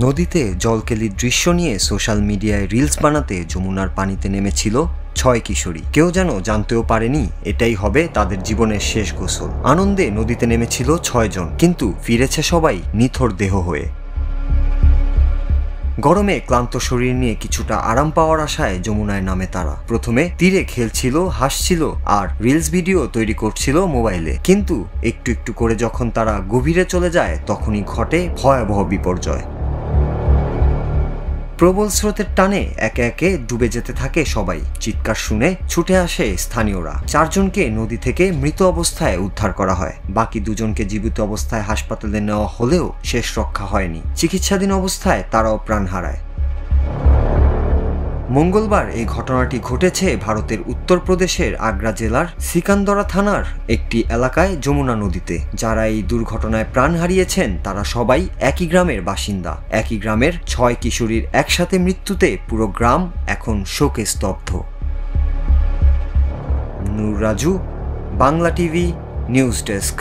নদীতে জলকেলির দৃশ্য নিয়ে সোশ্যাল মিডিয়ায় রিলস বানাতে যমুনার পানিতে নেমেছিল ৬ কিশোরী। কেউ যেন জানতেও পারেনি এটাই হবে তাদের জীবনের শেষ গোসল। আনন্দে নদীতে নেমেছিল ৬ জন, কিন্তু ফিরেছে সবাই নিথর দেহ হয়ে। গরমে ক্লান্ত শরীর নিয়ে কিছুটা আরাম পাওয়ার আশায় যমুনায় নামে তারা। প্রথমে তীরে খেলছিল, হাসছিল আর রিলস ভিডিও তৈরি করছিল মোবাইলে, কিন্তু একটু একটু করে যখন তারা গভীরে চলে যায় তখনই ঘটে ভয়াবহ বিপর্যয়। প্রবল স্রোতের টানে একে একে ডুবে যেতে থাকে সবাই। চিৎকার শুনে ছুটে আসে স্থানীয়রা। ৪ জনকে নদী থেকে মৃত অবস্থায় উদ্ধার করা হয়। বাকি 2 জনকে জীবিত অবস্থায় হাসপাতালে নেওয়া হলেও শেষ রক্ষা হয়নি। চিকিৎসাধীন অবস্থায় তারাও প্রাণ হারায়। মঙ্গলবার এই ঘটনাটি ঘটেছে ভারতের উত্তরপ্রদেশের আগ্রা জেলার সিকান্দরা থানার একটি এলাকায় যমুনা নদীতে। যারা এই দুর্ঘটনায় প্রাণ হারিয়েছেন তারা সবাই একই গ্রামের বাসিন্দা। একই গ্রামের ৬ কিশোরীর একসাথে মৃত্যুতে পুরো গ্রাম এখন শোকে স্তব্ধ। Noor Raju, Bangla TV news desk.